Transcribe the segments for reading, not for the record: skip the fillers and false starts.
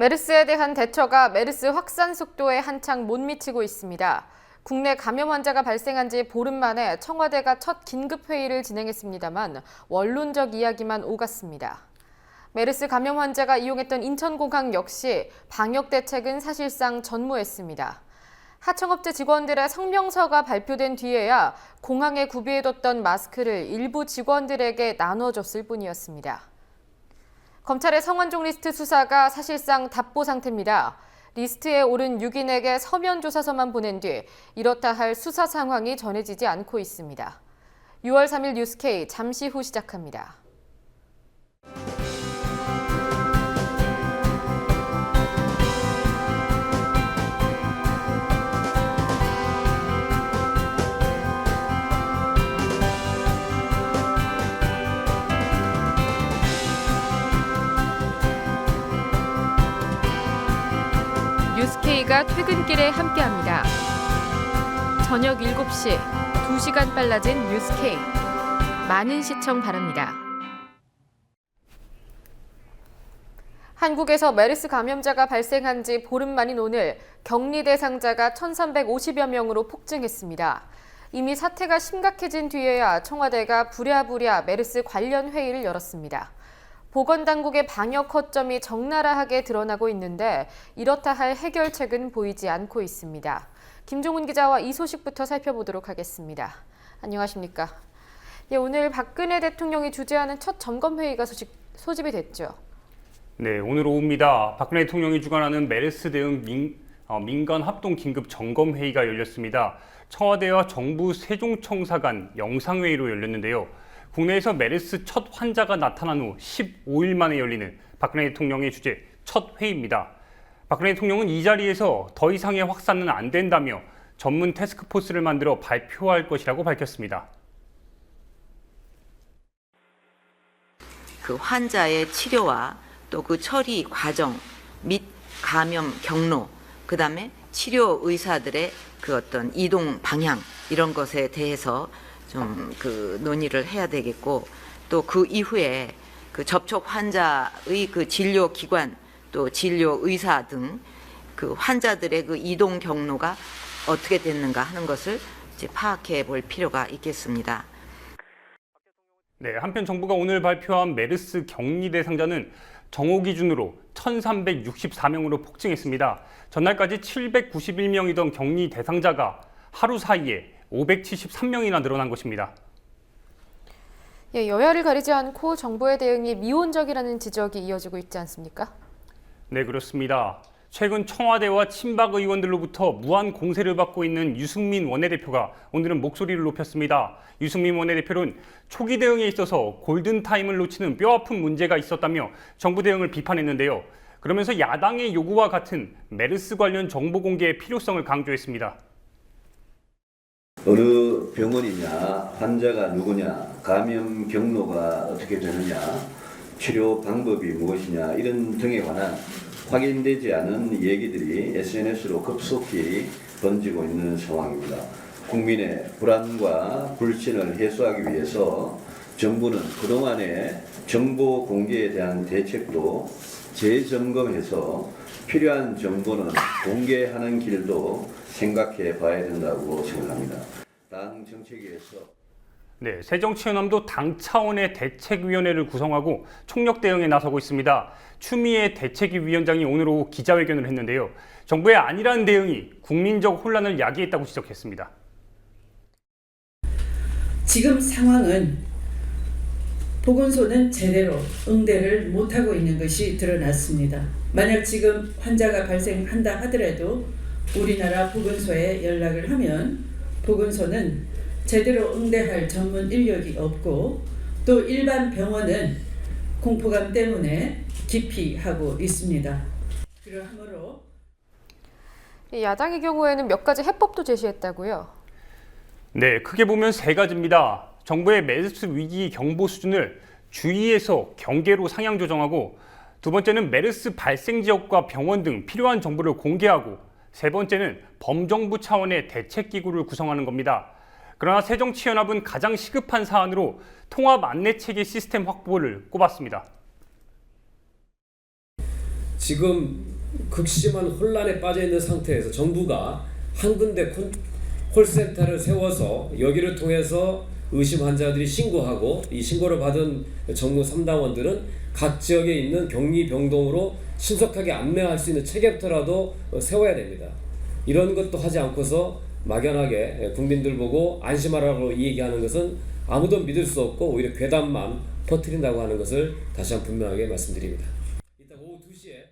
메르스에 대한 대처가 메르스 확산 속도에 한창 못 미치고 있습니다. 국내 감염 환자가 발생한 지 보름 만에 청와대가 첫 긴급회의를 진행했습니다만 원론적 이야기만 오갔습니다. 메르스 감염 환자가 이용했던 인천공항 역시 방역 대책은 사실상 전무했습니다. 하청업체 직원들의 성명서가 발표된 뒤에야 공항에 구비해뒀던 마스크를 일부 직원들에게 나눠줬을 뿐이었습니다. 검찰의 성완종 리스트 수사가 사실상 답보 상태입니다. 리스트에 오른 6인에게 서면 조사서만 보낸 뒤 이렇다 할 수사 상황이 전해지지 않고 있습니다. 6월 3일 뉴스K 잠시 후 시작합니다. 뉴스K가 퇴근길에 함께합니다. 저녁 7시, 2시간 빨라진 뉴스K. 많은 시청 바랍니다. 한국에서 메르스 감염자가 발생한 지 보름 만인 오늘 격리 대상자가 1,350여 명으로 폭증했습니다. 이미 사태가 심각해진 뒤에야 청와대가 부랴부랴 메르스 관련 회의를 열었습니다. 보건당국의 방역 허점이 적나라하게 드러나고 있는데 이렇다 할 해결책은 보이지 않고 있습니다. 김종훈 기자와 이 소식부터 살펴보도록 하겠습니다. 안녕하십니까? 오늘 박근혜 대통령이 주재하는 첫 점검회의가 소집이 됐죠. 네, 오늘 오후입니다. 박근혜 대통령이 주관하는 메르스 대응 민간 합동 긴급 점검회의가 열렸습니다. 청와대와 정부 세종청사 간 영상회의로 열렸는데요. 국내에서 메르스 첫 환자가 나타난 후 15일 만에 열리는 박근혜 대통령의 주재 첫 회의입니다. 박근혜 대통령은 이 자리에서 더 이상의 확산은 안 된다며 전문 태스크포스를 만들어 발표할 것이라고 밝혔습니다. 그 환자의 치료와 또 그 처리 과정 및 감염 경로, 그다음에 치료 의사들의 그 어떤 이동 방향 이런 것에 대해서 좀 그 논의를 해야 되겠고, 또 그 이후에 그 접촉 환자의 그 진료 기관 또 진료 의사 등 그 환자들의 그 이동 경로가 어떻게 됐는가 하는 것을 이제 파악해 볼 필요가 있겠습니다. 네, 한편 정부가 오늘 발표한 메르스 격리 대상자는 정오 기준으로 1,364명으로 폭증했습니다. 전날까지 791명이던 격리 대상자가 하루 사이에 573명이나 늘어난 것입니다. 여야를 가리지 않고 정부의 대응이 미온적이라는 지적이 이어지고 있지 않습니까? 네, 그렇습니다. 최근 청와대와 친박 의원들로부터 무한 공세를 받고 있는 유승민 원내대표가 오늘은 목소리를 높였습니다. 유승민 원내대표는 초기 대응에 있어서 골든타임을 놓치는 뼈아픈 문제가 있었다며 정부 대응을 비판했는데요. 그러면서 야당의 요구와 같은 메르스 관련 정보 공개의 필요성을 강조했습니다. 어느 병원이냐, 환자가 누구냐, 감염 경로가 어떻게 되느냐, 치료 방법이 무엇이냐 이런 등에 관한 확인되지 않은 얘기들이 SNS로 급속히 번지고 있는 상황입니다. 국민의 불안과 불신을 해소하기 위해서 정부는 그동안의 정보 공개에 대한 대책도 재점검해서 필요한 정보는 공개하는 길도 생각해 봐야 된다고 생각합니다. 당 정책위에서 네, 새정치연합도 당 차원의 대책위원회를 구성하고 총력 대응에 나서고 있습니다. 추미애 대책위 위원장이 오늘 오후 기자회견을 했는데요. 정부의 안일한 대응이 국민적 혼란을 야기했다고 지적했습니다. 지금 상황은 보건소는 제대로 응대를 못하고 있는 것이 드러났습니다. 만약 지금 환자가 발생한다 하더라도 우리나라 보건소에 연락을 하면 보건소는 제대로 응대할 전문 인력이 없고 또 일반 병원은 공포감 때문에 기피하고 있습니다. 그러므로 야당의 경우에는 몇 가지 해법도 제시했다고요? 네, 크게 보면 세 가지입니다. 정부의 메르스 위기 경보 수준을 주의에서 경계로 상향 조정하고, 두 번째는 메르스 발생 지역과 병원 등 필요한 정보를 공개하고, 세 번째는 범정부 차원의 대책기구를 구성하는 겁니다. 그러나 새정치연합은 가장 시급한 사안으로 통합 안내체계 시스템 확보를 꼽았습니다. 지금 극심한 혼란에 빠져 있는 상태에서 정부가 한 군데 콜센터를 세워서 여기를 통해서 의심 환자들이 신고하고 이 신고를 받은 정부 3당원들은 각 지역에 있는 격리 병동으로 신속하게 안내할 수 있는 체계부터라도 세워야 됩니다. 이런 것도 하지 않고서 막연하게 국민들 보고 안심하라고 얘기하는 것은 아무도 믿을 수 없고 오히려 괴담만 퍼뜨린다고 하는 것을 다시 한번 분명하게 말씀드립니다. 이따 오후 2시에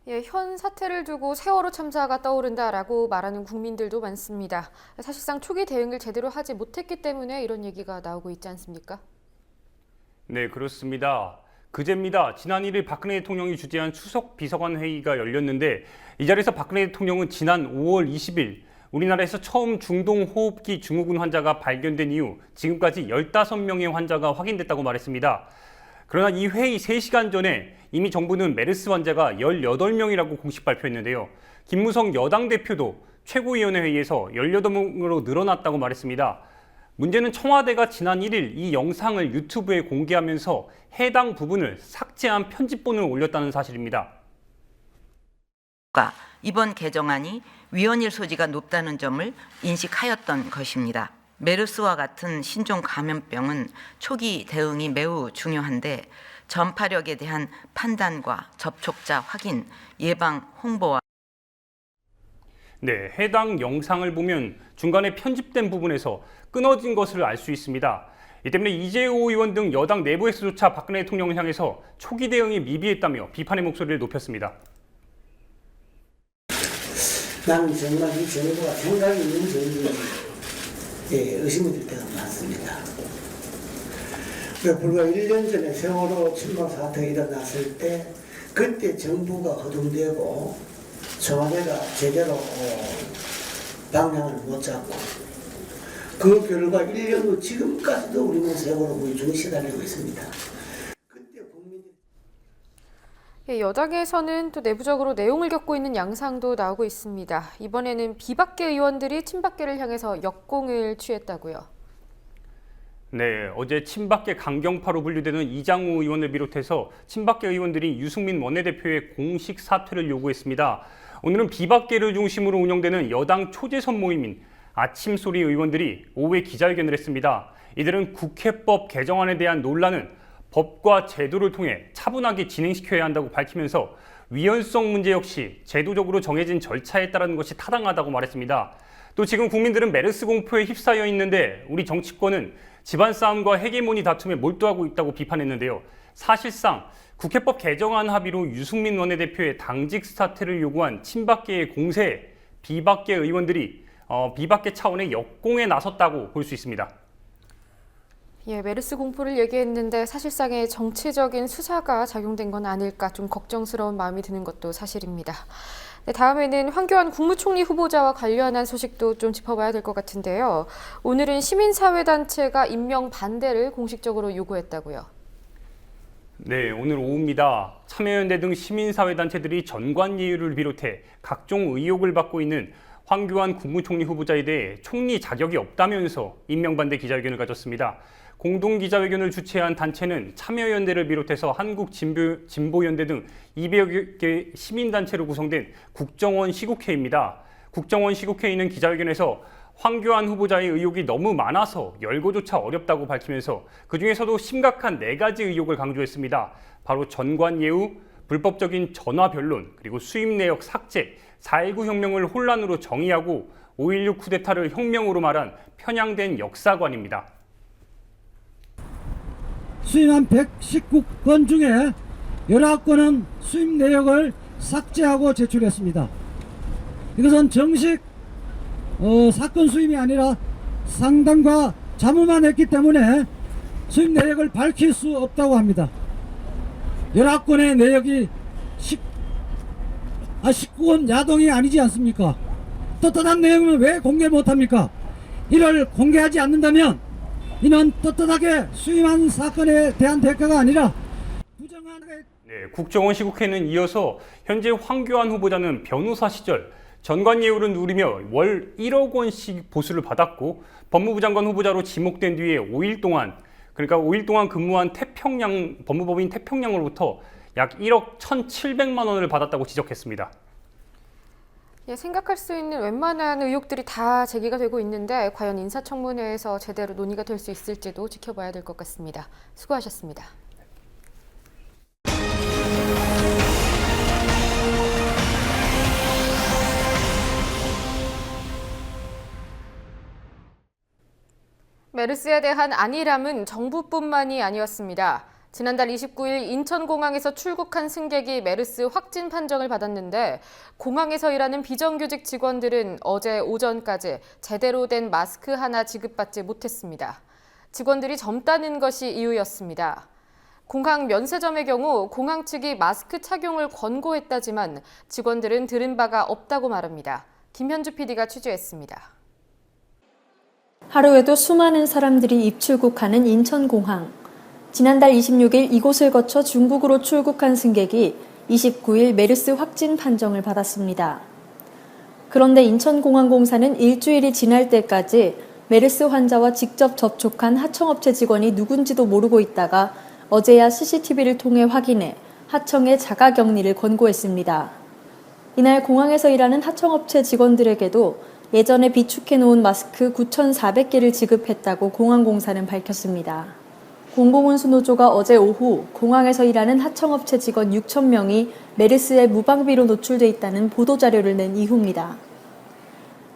예, 현 사태를 두고 세월호 참사가 떠오른다라고 말하는 국민들도 많습니다. 사실상 초기 대응을 제대로 하지 못했기 때문에 이런 얘기가 나오고 있지 않습니까? 네, 그렇습니다. 그제입니다. 지난 1일 박근혜 대통령이 주재한 수석 비서관 회의가 열렸는데 이 자리에서 박근혜 대통령은 지난 5월 20일 우리나라에서 처음 중동호흡기 증후군 환자가 발견된 이후 지금까지 15명의 환자가 확인됐다고 말했습니다. 그러나 이 회의 3시간 전에 이미 정부는 메르스 환자가 18명이라고 공식 발표했는데요. 김무성 여당 대표도 최고위원회 회의에서 18명으로 늘어났다고 말했습니다. 문제는 청와대가 지난 1일 이 영상을 유튜브에 공개하면서 해당 부분을 삭제한 편집본을 올렸다는 사실입니다. 이번 개정안이 위헌일 소지가 높다는 점을 인식하였던 것입니다. 메르스와 같은 신종 감염병은 초기 대응이 매우 중요한데 전파력에 대한 판단과 접촉자 확인, 예방 홍보와 네, 해당 영상을 보면 중간에 편집된 부분에서 끊어진 것을 알 수 있습니다. 이 때문에 이재호 의원 등 여당 내부에서조차 박근혜 대통령을 향해서 초기 대응이 미비했다며 비판의 목소리를 높였습니다. 나는 정말 이 정부가 생각이 있는 정부에 의심이 들 때가 많습니다. 불과 1년 전에 세월호 침몰 사태가 일어났을 때 그때 정부가 허둥대고 청와대가 제대로 방향을 못 잡고 그 결과 1년 후 지금까지도 우리는 세월호 무위중에 시달리고 있습니다. 그때 국민이 예, 여당에서는 또 내부적으로 내용을 겪고 있는 양상도 나오고 있습니다. 이번에는 비박계 의원들이 친박계를 향해서 역공을 취했다고요. 네, 어제 친박계 강경파로 분류되는 이장우 의원을 비롯해서 친박계 의원들이 유승민 원내대표의 공식 사퇴를 요구했습니다. 오늘은 비박계를 중심으로 운영되는 여당 초재선 모임인 아침소리 의원들이 오후에 기자회견을 했습니다. 이들은 국회법 개정안에 대한 논란은 법과 제도를 통해 차분하게 진행시켜야 한다고 밝히면서 위헌성 문제 역시 제도적으로 정해진 절차에 따르는 것이 타당하다고 말했습니다. 또 지금 국민들은 메르스 공포에 휩싸여 있는데 우리 정치권은 집안 싸움과 헤게모니 다툼에 몰두하고 있다고 비판했는데요. 사실상 국회법 개정안 합의로 유승민 원내대표의 당직 사퇴를 요구한 친박계의 공세에 비박계 의원들이 비박계 차원의 역공에 나섰다고 볼 수 있습니다. 예, 메르스 공포를 얘기했는데 사실상의 정치적인 수사가 작용된 건 아닐까 좀 걱정스러운 마음이 드는 것도 사실입니다. 네, 다음에는 황교안 국무총리 후보자와 관련한 소식도 좀 짚어봐야 될 것 같은데요. 오늘은 시민사회단체가 임명 반대를 공식적으로 요구했다고요. 네, 오늘 오후입니다. 참여연대 등 시민사회단체들이 전관예우를 비롯해 각종 의혹을 받고 있는 황교안 국무총리 후보자에 대해 총리 자격이 없다면서 임명반대 기자회견을 가졌습니다. 공동기자회견을 주최한 단체는 참여연대를 비롯해서 한국진보연대 등 200여 개 시민단체로 구성된 국정원 시국회의입니다. 국정원 시국회의는 기자회견에서 황교안 후보자의 의혹이 너무 많아서 열고조차 어렵다고 밝히면서 그중에서도 심각한 4가지 의혹을 강조했습니다. 바로 전관예우, 불법적인 전화 변론, 그리고 수입 내역 삭제, 4.19 혁명을 혼란으로 정의하고 5.16 쿠데타를 혁명으로 말한 편향된 역사관입니다. 수임한 119건 중에 19건은 수입 내역을 삭제하고 제출했습니다. 이것은 정식 사건 수임이 아니라 상담과 자문만 했기 때문에 수입 내역을 밝힐 수 없다고 합니다. 19건의 내역이 19건 야동이 아니지 않습니까? 떳떳한 내용은 왜 공개 못합니까? 이를 공개하지 않는다면 이는 떳떳하게 수임한 사건에 대한 대가가 아니라 부정한 네, 국정원 시국회는 이어서 현재 황교안 후보자는 변호사 시절 전관예우를 누리며 월 1억 원씩 보수를 받았고 법무부 장관 후보자로 지목된 뒤에 5일 동안 근무한 법무법인 태평양으로부터 약 1억 1,700만 원을 받았다고 지적했습니다. 예, 생각할 수 있는 웬만한 의혹들이 다 제기가 되고 있는데 과연 인사청문회에서 제대로 논의가 될 수 있을지도 지켜봐야 될 것 같습니다. 수고하셨습니다. 메르스에 대한 안일함은 정부뿐만이 아니었습니다. 지난달 29일 인천공항에서 출국한 승객이 메르스 확진 판정을 받았는데 공항에서 일하는 비정규직 직원들은 어제 오전까지 제대로 된 마스크 하나 지급받지 못했습니다. 직원들이 젊다는 것이 이유였습니다. 공항 면세점의 경우 공항 측이 마스크 착용을 권고했다지만 직원들은 들은 바가 없다고 말합니다. 김현주 PD가 취재했습니다. 하루에도 수많은 사람들이 입출국하는 인천공항. 지난달 26일 이곳을 거쳐 중국으로 출국한 승객이 29일 메르스 확진 판정을 받았습니다. 그런데 인천공항공사는 일주일이 지날 때까지 메르스 환자와 직접 접촉한 하청업체 직원이 누군지도 모르고 있다가 어제야 CCTV를 통해 확인해 하청에 자가격리를 권고했습니다. 이날 공항에서 일하는 하청업체 직원들에게도 예전에 비축해놓은 마스크 9,400개를 지급했다고 공항공사는 밝혔습니다. 공공운수노조가 어제 오후 공항에서 일하는 하청업체 직원 6,000명이 메르스에 무방비로 노출돼 있다는 보도자료를 낸 이후입니다.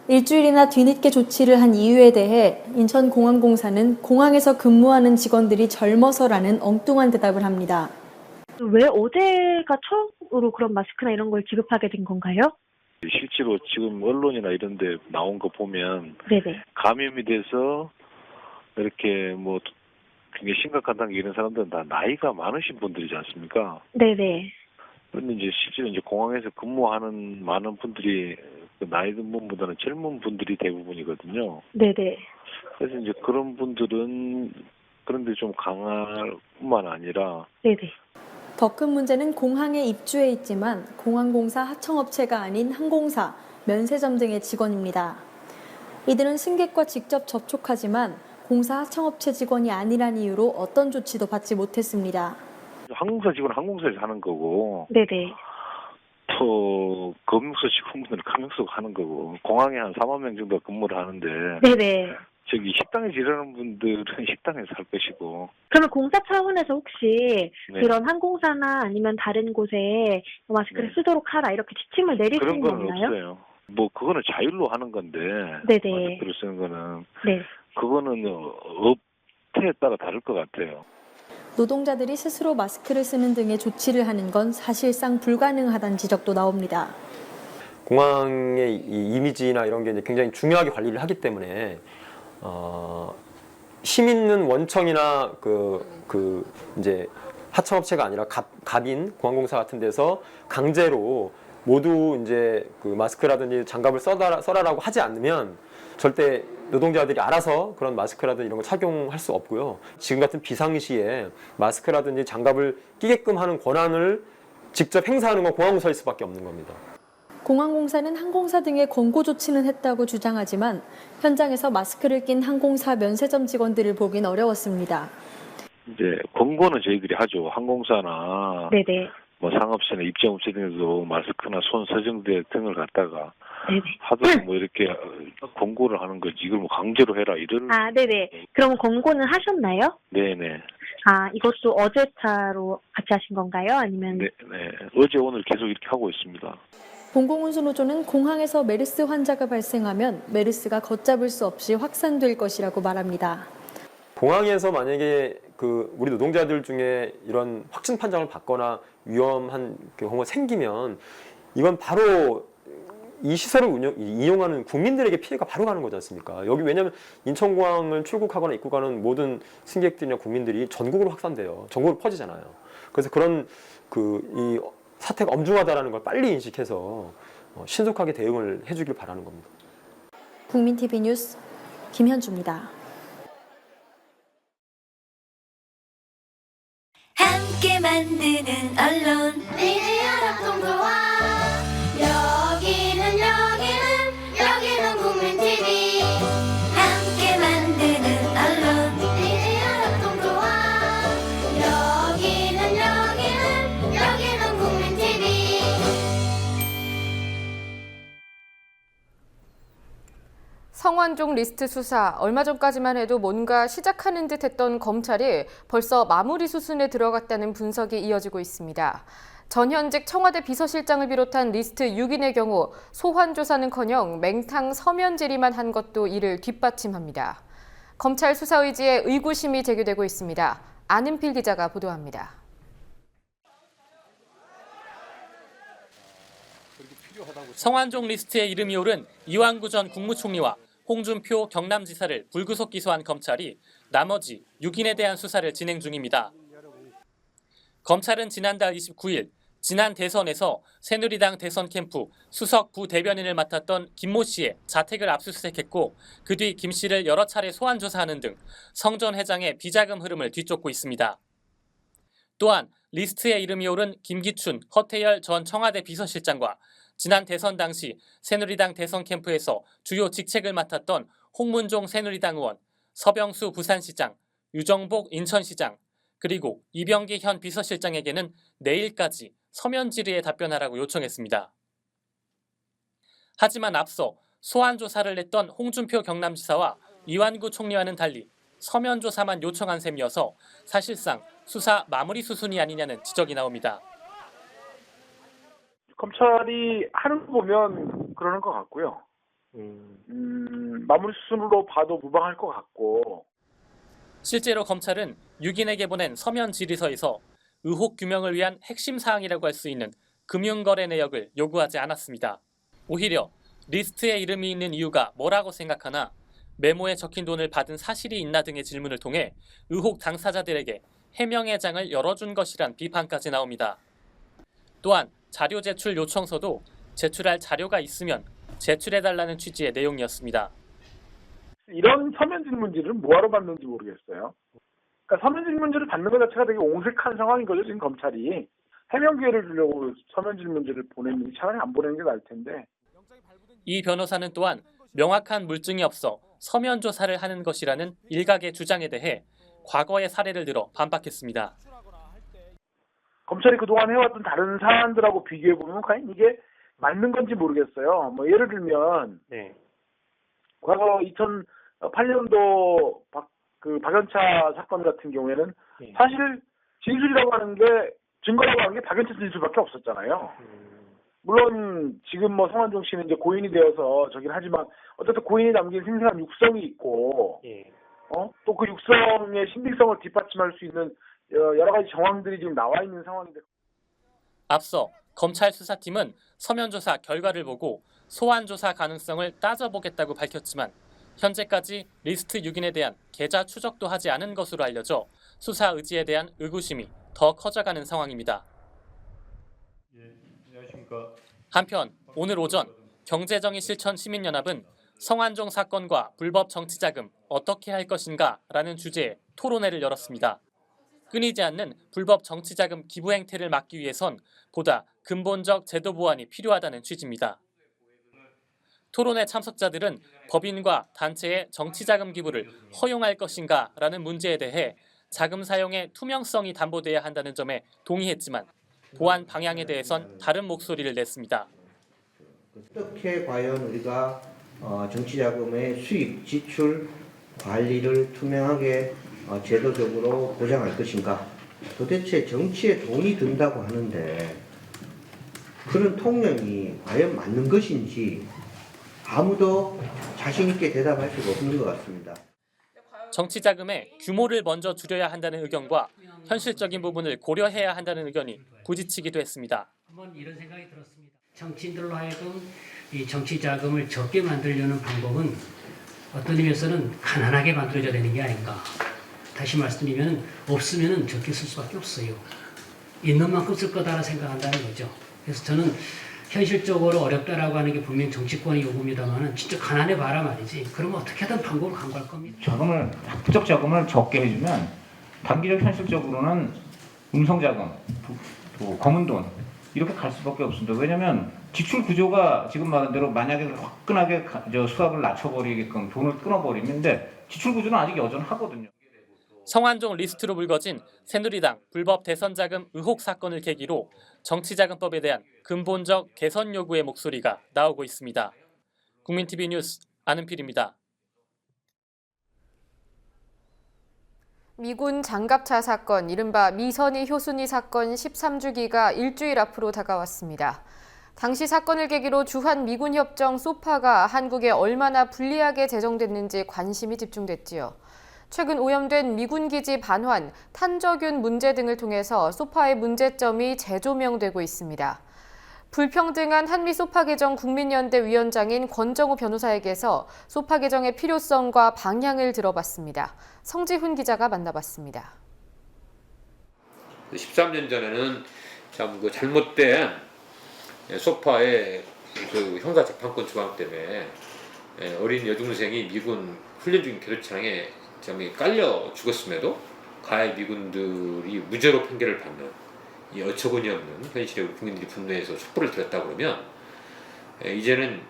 일주일이나 뒤늦게 조치를 한 이유에 대해 인천공항공사는 공항에서 근무하는 직원들이 젊어서라는 엉뚱한 대답을 합니다. 왜 어제가 처음으로 그런 마스크나 이런 걸 지급하게 된 건가요? 실제로 지금 언론이나 이런 데 나온 거 보면 네네. 감염이 돼서 이렇게 뭐 굉장히 심각한 단계 이런 사람들은 다 나이가 많으신 분들이지 않습니까? 네네. 그런데 이제 실제로 이제 공항에서 근무하는 많은 분들이 그 나이 든 분보다는 젊은 분들이 대부분이거든요. 네네. 그래서 이제 그런 분들은 그런데 좀 강할 뿐만 아니라 네네. 더 큰 문제는 공항에 입주해 있지만 공항공사 하청업체가 아닌 항공사, 면세점 등의 직원입니다. 이들은 승객과 직접 접촉하지만 공사 하청업체 직원이 아니란 이유로 어떤 조치도 받지 못했습니다. 항공사 직원은 항공사에서 하는 거고 네네. 또 검역소 직원분들은 검역소 하는 거고 공항에 한 4만 명 정도 근무를 하는데 네네. 저기 식당에서 일하는 분들은 식당에서 할 것이고. 그러면 공사 차원에서 혹시 네. 그런 항공사나 아니면 다른 곳에 마스크를 네. 쓰도록 하라 이렇게 지침을 내릴 수 그런 있는 건 건가요? 없어요. 뭐 그거는 자율로 하는 건데 네네. 마스크를 쓰는 거는 네. 그거는 업체에 따라 다를 것 같아요. 노동자들이 스스로 마스크를 쓰는 등의 조치를 하는 건 사실상 불가능하다는 지적도 나옵니다. 공항의 이 이미지나 이런 게 이제 굉장히 중요하게 관리를 하기 때문에 힘 있는 원청이나 이제 하청업체가 아니라 갑인 공항공사 같은 데서 강제로 모두 이제 그 마스크라든지 장갑을 써라라고 하지 않으면 절대 노동자들이 알아서 그런 마스크라든지 이런 걸 착용할 수 없고요. 지금 같은 비상시에 마스크라든지 장갑을 끼게끔 하는 권한을 직접 행사하는 건 공항공사일 수밖에 없는 겁니다. 공항공사는 항공사 등의 권고 조치는 했다고 주장하지만 현장에서 마스크를 낀 항공사 면세점 직원들을 보긴 어려웠습니다. 이제 권고는 저희들이 하죠. 항공사나 네네. 뭐 상업체나 입장업체 등에도 마스크나 손 세정제 등을 갖다가 네네. 하도 뭐 이렇게 권고를 하는 거지. 이걸 뭐 강제로 해라 이런. 아, 네네. 그럼 권고는 하셨나요? 네네. 아, 이것도 어제 차로 같이 하신 건가요? 아니면? 네. 어제 오늘 계속 이렇게 하고 있습니다. 공공운수노조는 공항에서 메르스 환자가 발생하면 메르스가 걷잡을 수 없이 확산될 것이라고 말합니다. 공항에서 만약에 우리 노동자들 중에 이런 확진 판정을 받거나 위험한 경우가 생기면 이건 바로 이 시설을 이용하는 국민들에게 피해가 바로 가는 거지 않습니까? 여기 왜냐하면 인천공항을 출국하거나 입국하는 모든 승객들이나 국민들이 전국으로 확산돼요. 전국으로 퍼지잖아요. 그래서 그런 이 사태가 엄중하다라는 걸 빨리 인식해서 신속하게 대응을 해주길 바라는 겁니다. 국민TV 뉴스 김현주입니다. 함께 만드는 언론 미디어 협동조합 여기는 국민TV 함께 만드는 언론 미디어 협동조합 여기는 성완종 리스트 수사, 얼마 전까지만 해도 뭔가 시작하는 듯 했던 검찰이 벌써 마무리 수순에 들어갔다는 분석이 이어지고 있습니다. 전현직 청와대 비서실장을 비롯한 리스트 6인의 경우 소환 조사는커녕 맹탕 서면 질의만 한 것도 이를 뒷받침합니다. 검찰 수사 의지에 의구심이 제기되고 있습니다. 안은필 기자가 보도합니다. 성완종 리스트에 이름이 오른 이완구 전 국무총리와 홍준표 경남지사를 불구속 기소한 검찰이 나머지 6인에 대한 수사를 진행 중입니다. 검찰은 지난달 29일 지난 대선에서 새누리당 대선 캠프 수석 부대변인을 맡았던 김모 씨의 자택을 압수수색했고 그 뒤 김 씨를 여러 차례 소환 조사하는 등 성 전 회장의 비자금 흐름을 뒤쫓고 있습니다. 또한 리스트에 이름이 오른 김기춘, 허태열 전 청와대 비서실장과 지난 대선 당시 새누리당 대선 캠프에서 주요 직책을 맡았던 홍문종 새누리당 의원, 서병수 부산시장, 유정복 인천시장, 그리고 이병기 현 비서실장에게는 내일까지 서면 질의에 답변하라고 요청했습니다. 하지만 앞서 소환 조사를 냈던 홍준표 경남지사와 이완구 총리와는 달리 서면 조사만 요청한 셈이어서 사실상 수사 마무리 수순이 아니냐는 지적이 나옵니다. 검찰이 하는 거 보면 그러는 것 같고요. 마무리 수순으로 봐도 무방할 것 같고. 실제로 검찰은 6인에게 보낸 서면 질의서에서 의혹 규명을 위한 핵심 사항이라고 할 수 있는 금융거래 내역을 요구하지 않았습니다. 오히려 리스트에 이름이 있는 이유가 뭐라고 생각하나 메모에 적힌 돈을 받은 사실이 있나 등의 질문을 통해 의혹 당사자들에게 해명의 장을 열어준 것이란 비판까지 나옵니다. 또한 자료 제출 요청서도 제출할 자료가 있으면 제출해달라는 취지의 내용이었습니다. 이런 서면 질문지를 뭐하러 받는지 모르겠어요. 그러니까 서면 질문지를 받는 것 자체가 되게 옹색한 상황인 거죠. 지금 검찰이. 해명 기회를 주려고 서면 질문지를 보내는지 차라리 안 보내는 게 나을 텐데. 이 변호사는 또한 명확한 물증이 없어 서면 조사를 하는 것이라는 일각의 주장에 대해 과거의 사례를 들어 반박했습니다. 검찰이 그동안 해왔던 다른 사안들하고 비교해보면 과연 이게 맞는 건지 모르겠어요. 뭐 예를 들면 과거 2008년도 박연차 사건 같은 경우에는 사실 진술이라고 하는 게 증거라고 하는 게 박연차 진술밖에 없었잖아요. 물론 지금 뭐 성완종 씨는 이제 고인이 되어서 저긴 하지만 어쨌든 고인이 남긴 생생한 육성이 있고 또 그 육성의 신빙성을 뒷받침할 수 있는 여러 가지 정황들이 지금 나와 있는 상황인데. 앞서 검찰 수사팀은 서면 조사 결과를 보고 소환 조사 가능성을 따져보겠다고 밝혔지만 현재까지 리스트 6인에 대한 계좌 추적도 하지 않은 것으로 알려져 수사 의지에 대한 의구심이 더 커져가는 상황입니다. 한편 오늘 오전 경제정의실천 시민연합은 성완종 사건과 불법 정치자금 어떻게 할 것인가라는 주제의 토론회를 열었습니다. 끊이지 않는 불법 정치자금 기부 행태를 막기 위해선 보다 근본적 제도 보완이 필요하다는 취지입니다. 토론회 참석자들은 법인과 단체의 정치자금 기부를 허용할 것인가라는 문제에 대해 자금 사용의 투명성이 담보돼야 한다는 점에 동의했지만 보완 방향에 대해선 다른 목소리를 냈습니다. 어떻게 과연 우리가 정치자금의 수입, 지출, 관리를 투명하게 제도적으로 보장할 것인가? 도대체 정치에 돈이 든다고 하는데 그런 통념이 과연 맞는 것인지 아무도 자신 있게 대답할 수가 없는 것 같습니다. 정치자금의 규모를 먼저 줄여야 한다는 의견과 현실적인 부분을 고려해야 한다는 의견이 부딪히기도 했습니다. 한번 이런 생각이 들었습니다. 정치인들로 하여금 이 정치자금을 적게 만들려는 방법은 어떤 의미에서는 가난하게 만들어져야 되는 게 아닌가. 다시 말씀드리면 없으면 적게 쓸 수밖에 없어요. 있는 만큼 쓸 거다라 생각한다는 거죠. 그래서 저는 현실적으로 어렵다라고 하는 게 분명히 정치권의 요구입니다만 진짜 가난해 봐라 말이지. 그러면 어떻게든 방법을 강구할 겁니다. 자금을 학부적 자금을 적게 해주면 단기적 현실적으로는 음성자금, 검은 돈 이렇게 갈 수밖에 없습니다. 왜냐하면 지출 구조가 지금 말한 대로 만약에 화끈하게 수압을 낮춰버리게끔 돈을 끊어버리는데 지출 구조는 아직 여전하거든요. 성완종 리스트로 불거진 새누리당 불법 대선자금 의혹 사건을 계기로 정치자금법에 대한 근본적 개선 요구의 목소리가 나오고 있습니다. 국민TV 뉴스 안은필입니다. 미군 장갑차 사건, 이른바 미선희 효순이 사건 13주기가 일주일 앞으로 다가왔습니다. 당시 사건을 계기로 주한 미군 협정 소파가 한국에 얼마나 불리하게 제정됐는지 관심이 집중됐지요. 최근 오염된 미군 기지 반환, 탄저균 문제 등을 통해서 소파의 문제점이 재조명되고 있습니다. 불평등한 한미 소파 개정 국민연대 위원장인 권정우 변호사에게서 소파 개정의 필요성과 방향을 들어봤습니다. 성지훈 기자가 만나봤습니다. 13년 전에는 참 그 잘못된 소파의 그 형사 재판권 조항 때문에 어린 여중생이 미군 훈련 중인 교도차량에 깔려 죽었음에도 가해 미군들이 무죄로 판결을 받는 이 어처구니 없는 현실에 국민들이 분노해서 촛불을 들었다 그러면 이제는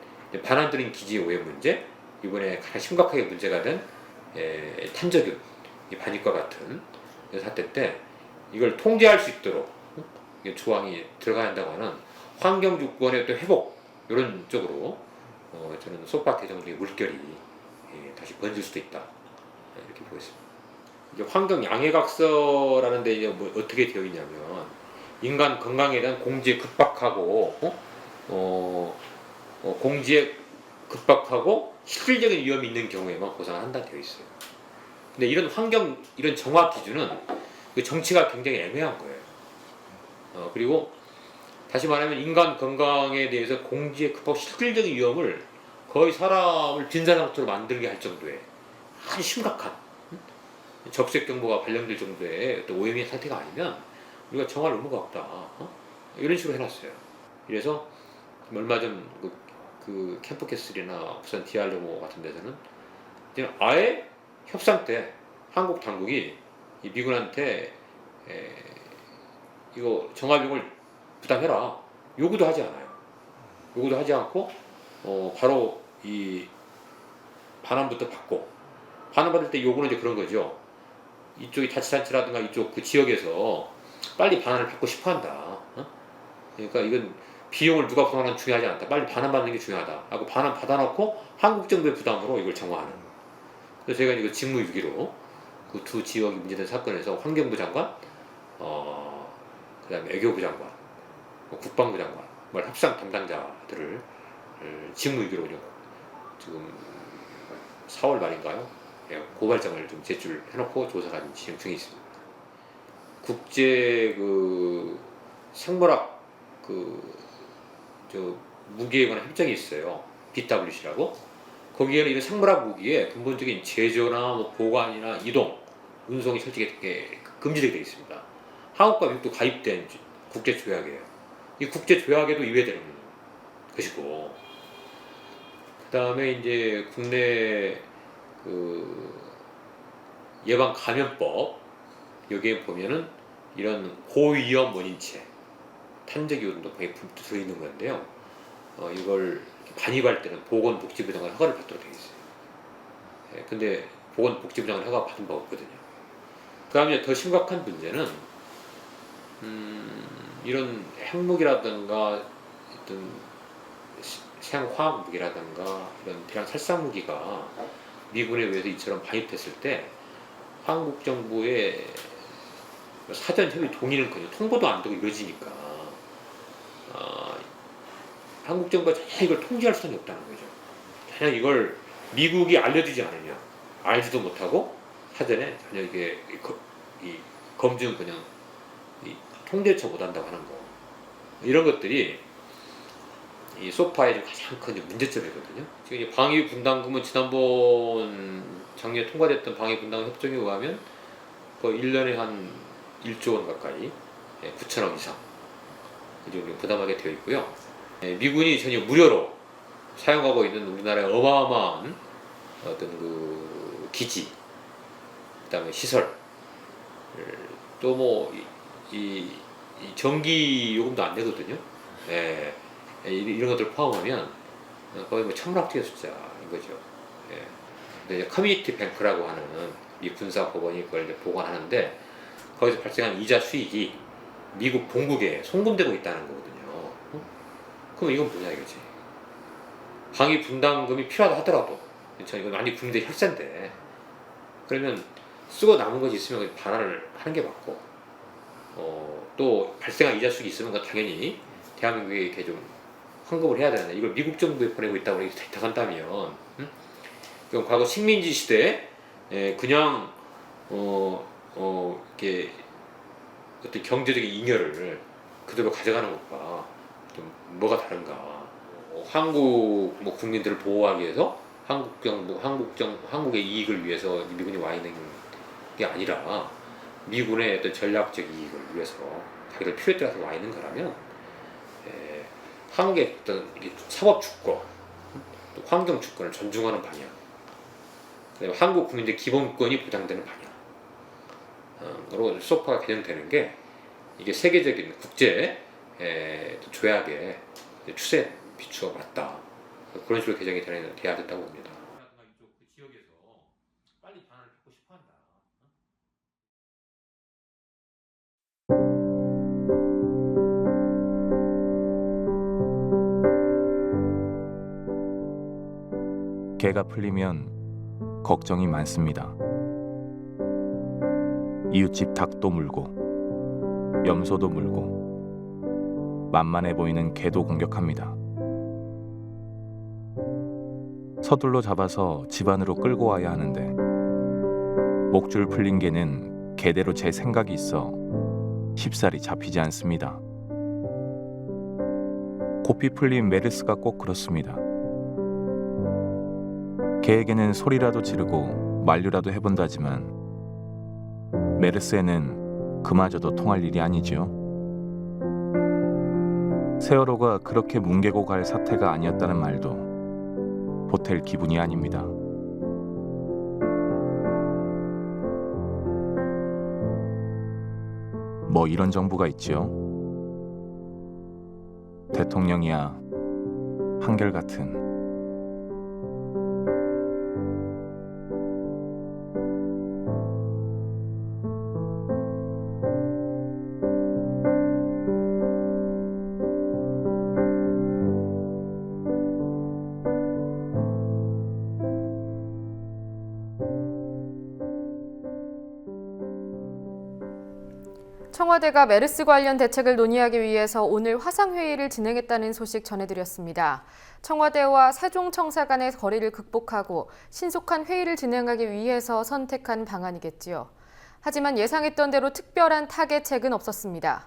반환드린 기지 오염 문제, 이번에 가장 심각하게 문제가 된 탄저균, 반입과 같은 사태 때 이걸 통제할 수 있도록 조항이 들어가야 한다고 하는 환경주권의 또 회복, 이런 쪽으로 저는 소파 개정의 물결이 다시 번질 수도 있다, 이렇게 보고 있습니다. 이제 환경 양해각서라는 데 이제 뭐 어떻게 되어 있냐면 인간 건강에 대한 공지에 급박하고 공지에 급박하고 실질적인 위험이 있는 경우에만 보상한다 되어 있어요. 근데 이런 환경, 이런 정화 기준은 그 정치가 굉장히 애매한 거예요. 그리고 다시 말하면 인간 건강에 대해서 공지에 급하고 실질적인 위험을 거의 사람을 빈사 상태로 만들게 할 정도의 아주 심각한 적색 경보가 발령될 정도의 또 오염의 상태가 아니면 우리가 정할 의무가 없다. 이런 식으로 해놨어요. 그래서 얼마 전 그 캠프캐슬이나 부산 디알로모 같은 데서는 아예 협상 때 한국 당국이 이 미군한테 이거 정화비용을 부담해라 요구도 하지 않아요. 요구도 하지 않고 바로 이 반환부터 받고, 반환받을 때 요구는 이제 그런 거죠. 이쪽이 자치단체라든가 이쪽 그 지역에서 빨리 반환을 받고 싶어한다. 그러니까 이건 비용을 누가 부담하는 건 중요하지 않다. 빨리 반환받는 게 중요하다 하고 반환 받아놓고 한국 정부의 부담으로 이걸 정화하는. 그래서 제가 이거 직무유기로 그 두 지역이 문제된 사건에서 환경부 장관, 그다음에 외교부 장관, 국방부 장관, 합상 담당자들을 직무유기로 지금 4월 말인가요? 고발장을 좀 제출해놓고 조사가 진행 중에 있습니다. 국제 그 생물학 무기에 관한 협정이 있어요. BWC라고. 거기에는 이런 생물학 무기의 근본적인 제조나 뭐 보관이나 이동, 운송이 솔직히 금지되게 되어 있습니다. 한국과 미국도 가입된 국제 조약이에요. 이 국제 조약에도 위배되는 것이고, 그 다음에 이제 국내 그 예방 감염법 여기에 보면은 이런 고위험 원인체 탄저균도 거의 들어있는 건데요. 이걸 반입할 때는 보건복지부 장관 허가를 받도록 되어 있어요. 근데 보건복지부 장관 허가 받은 바가 없거든요. 그 다음에 더 심각한 문제는 이런 핵무기라든가 어떤 생화학 무기라든가 이런 대량 살상 무기가 미군에 의해서 이처럼 반입됐을 때 한국 정부의 사전 협의 동의는커녕 통보도 안 되고 이루어지니까 한국 정부가 전혀 이걸 통제할 수는 없다는 거죠. 전혀 이걸 미국이 알려주지 않으면 알지도 못하고 사전에 전혀 이게 이 검증 그냥 통제처 못한다고 하는 거, 이런 것들이 이 소파의 가장 큰 문제점이거든요. 지금 방위 분담금은 지난번 작년에 통과됐던 방위 분담금 협정에 의하면 거의 1년에 한 1조 원 가까이 9천억 이상 이 정도 부담하게 되어 있고요. 미군이 전혀 무료로 사용하고 있는 우리나라의 어마어마한 어떤 그 기지, 그다음에 시설, 또 뭐 이 전기 요금도 안 되거든요. 이런 것들 포함하면 거의 뭐 천문학적인 숫자인 거죠. 근데 커뮤니티 뱅크라고 하는 이 군사 법원이 그걸 이제 보관하는데 거기서 발생한 이자 수익이 미국 본국에 송금되고 있다는 거거든요. 그럼 이건 뭐냐 이거지. 방위 분담금이 필요하다 하더라도 그렇죠? 이건 완전히 국민의 혈세인데 그러면 쓰고 남은 것이 있으면 반환을 하는 게 맞고 또 발생한 이자수익이 있으면 당연히 대한민국에 이렇게 좀 환급을 해야 되는데 이걸 미국 정부에 보내고 있다고 이렇게 대탁한다면 그럼 과거 식민지 시대에 그냥 이렇게 어떤 경제적인 잉여를 그대로 가져가는 것과 좀 뭐가 다른가? 한국 뭐 국민들을 보호하기 위해서 한국의 이익을 위해서 미군이 와 있는 게 아니라 미군의 어떤 전략적 이익을 위해서 자기들 필요에 따라서 와 있는 거라면 한국의 어떤 사법 주권, 또 환경 주권을 존중하는 방향, 그리고 한국 국민들의 기본권이 보장되는 방향으로 소파가 개정되는 게 이게 세계적인 국제 조약의 추세에 비추어 맞다. 그런 식으로 개정이 돼야 된다고 봅니다. 개가 풀리면 걱정이 많습니다. 이웃집 닭도 물고 염소도 물고 만만해 보이는 개도 공격합니다. 서둘러 잡아서 집 안으로 끌고 와야 하는데 목줄 풀린 개는 개대로 제 생각이 있어 쉽사리 잡히지 않습니다. 고삐 풀린 메르스가 꼭 그렇습니다. 개에게는 소리라도 지르고 만류라도 해본다지만 메르스에는 그마저도 통할 일이 아니지요. 세월호가 그렇게 뭉개고 갈 사태가 아니었다는 말도 보탤 기분이 아닙니다. 뭐 이런 정부가 있지요. 대통령이야 한결같은. 청와대가 메르스 관련 대책을 논의하기 위해서 오늘 화상회의를 진행했다는 소식 전해드렸습니다. 청와대와 세종청사 간의 거리를 극복하고 신속한 회의를 진행하기 위해서 선택한 방안이겠지요. 하지만 예상했던 대로 특별한 타개책은 없었습니다.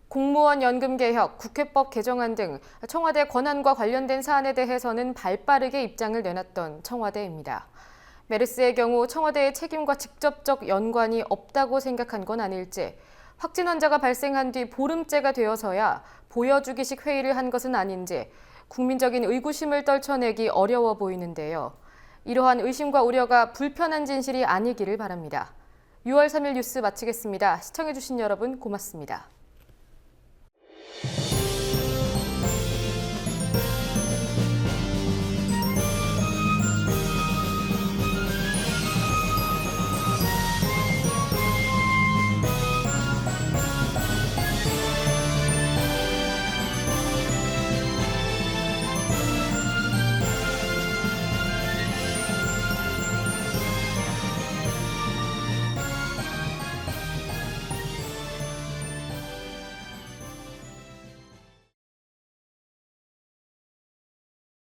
공무원 연금 개혁, 국회법 개정안 등 청와대 권한과 관련된 사안에 대해서는 발빠르게 입장을 내놨던 청와대입니다. 메르스의 경우 청와대의 책임과 직접적 연관이 없다고 생각한 건 아닐지, 확진 환자가 발생한 뒤 보름째가 되어서야 보여주기식 회의를 한 것은 아닌지 국민적인 의구심을 떨쳐내기 어려워 보이는데요. 이러한 의심과 우려가 불편한 진실이 아니기를 바랍니다. 6월 3일 뉴스 마치겠습니다. 시청해주신 여러분 고맙습니다.